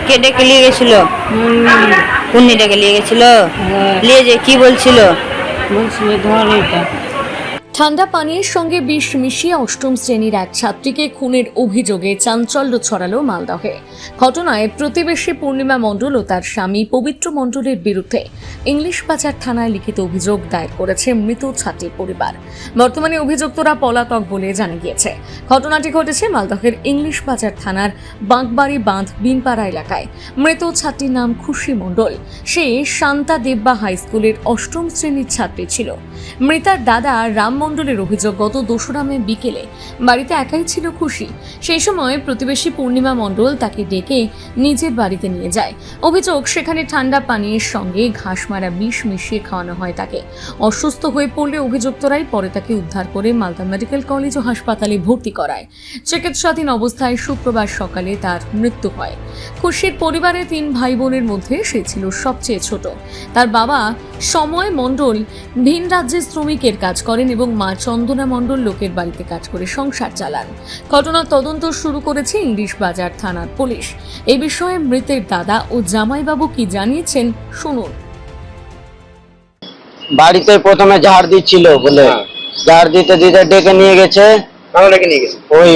কে ডেকে নিয়ে গেছিল? উনি ডেকে নিয়ে গেছিল? নিয়ে যে কি বলছিল? বলছিল ধর এটা। ঠান্ডা পানীয়ের সঙ্গে বিষ মিশিয়ে অষ্টম শ্রেণীর এক ছাত্রীকে খুনের অভিযোগে চাঞ্চল্য ছড়ালো মালদহে। ঘটনায় প্রতিবেশী পূর্ণিমা মণ্ডল ও তার স্বামী পবিত্র মণ্ডলের বিরুদ্ধে ইংলিশ বাজার থানায় লিখিত অভিযোগ দায়ের করেছে মৃত ছাত্রীর পরিবার। বর্তমানে অভিযুক্তরা পলাতক বলে জানা গিয়েছে। ঘটনাটি ঘটেছে মালদহের ইংলিশ বাজার থানার বাঁকবাড়ি বাঁধ বিনপাড়া এলাকায়। মৃত ছাত্রীর নাম খুশি মণ্ডল। সে শান্তা দেব্বা হাই স্কুলের অষ্টম শ্রেণীর ছাত্রী ছিল। মৃতার দাদা রাম মণ্ডলের অভিযোগ, গত 2রা মে বিকেলে বাড়িতে একাই ছিল খুশি। সেই সময় প্রতিবেশী পূর্ণিমা মণ্ডল তাকে ডেকে নিজের বাড়িতে নিয়ে যায়। অভিযোগ, সেখানে ঠান্ডা পানীয়ের সঙ্গে ঘাস মারা বিষ মিশিয়ে খাওয়ানো হয় তাকে। অসুস্থ হয়ে পড়লে অভিযুক্তরাই পরে তাকে উদ্ধার করে মালদা মেডিকেল কলেজ ও হাসপাতালে ভর্তি করায়। চিকিৎসাধীন অবস্থায় শুক্রবার সকালে তার মৃত্যু হয়। খুশির পরিবারে 3 ভাই বোনের মধ্যে সে ছিল সবচেয়ে ছোট। তার বাবা সময় মণ্ডল ভিন রাজ্যে শ্রমিকের কাজ করেন এবং মা চন্দনা মণ্ডল লোকের বাড়িতে কাজ করে সংসার চালান। ঘটনার তদন্ত শুরু করেছে ইংলিশ বাজার থানার পুলিশ। এই বিষয়ে মৃতের দাদা ও জামাইবাবু কি জানিয়েছেন শুনুন। বাড়িতে প্রথমে ঝাড় দিচ্ছিল বলে ঝাড় দিতে দিতে ডেকে নিয়ে গেছে। ওই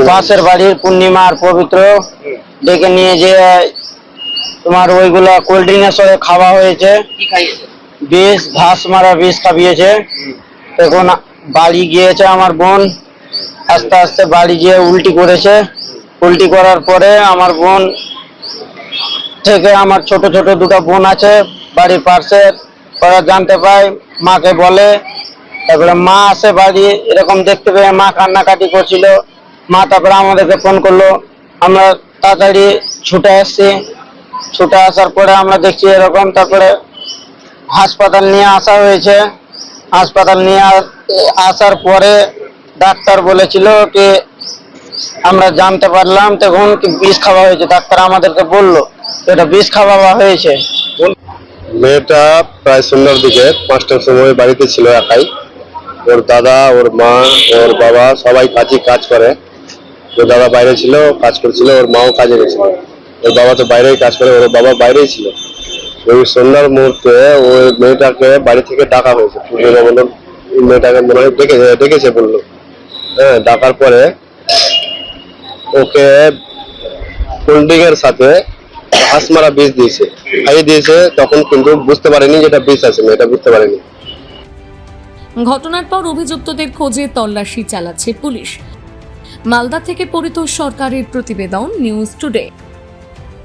পাশের বাড়ির পূর্ণিমা আর পবিত্র ডেকে নিয়ে যে তোমার ওইগুলা কোল্ড ড্রিঙ্কের সঙ্গে খাওয়া হয়েছে, বিষ ঘাস মারা বিষ খাবিয়েছে। তখন বাড়ি গিয়েছে আমার বোন, আস্তে আস্তে বাড়ি গিয়ে উল্টি করেছে। উল্টি করার পরে আমার বোন থেকে আমার ছোট ছোট 2টা বোন আছে বাড়ির পাশে, ওরা জানতে পায়, মাকে বলে। তারপরে মা আসে বাড়ি, এরকম দেখতে পেয়ে মা কান্নাকাটি করছিল। মা তারপরে আমাদেরকে ফোন করলো, আমরা তাড়াতাড়ি ছুটে আসছি। ছুটে আসার পরে আমরা দেখছি এরকম। তারপরে হাসপাতাল নিয়ে আসা হয়েছে। হাসপাতাল নিয়ে আসার পরে ডাক্তার বলেছিল কি, আমরা জানতে পারলাম তখন কি বিষ খাওয়া হয়েছে। ডাক্তার আমাদেরকে বললো এটা বিষ খাওয়া হয়েছে। মেয়েটা প্রায় সন্ধ্যার দিকে 5টার সময় বাড়িতে ছিল একাই। ওর দাদা, ওর মা, ওর বাবা সবাই কাজ করে। ওর দাদা বাইরে ছিল, কাজ করছিল, ওর মাও কাজে গেছিল। ওর বাবা তো বাইরেই কাজ করে, ওর বাবা বাইরেই ছিল। ওই সন্ধ্যার মুহূর্তে ওই মেয়েটাকে বাড়ি থেকে ডাকা হয়েছে। পূর্ণিমা বলল মেয়েটাকে মনে হয় ডেকেছে বললো। হ্যাঁ, ডাকার পরে ওকে কোল্ড ড্রিঙ্কের সাথে ঘাস মারা বিষ দিয়েছে, খাইয়ে দিয়েছে। তখন কিন্তু বুঝতে পারেনি যেটা বিষ আছে, মেয়েটা বুঝতে পারেনি। ঘটনার পর অভিযুক্তদের খোঁজে তল্লাশি চালাচ্ছে পুলিশ। মালদা থেকে পরিতোষ সরকারের প্রতিবেদন, নিউজ টুডে।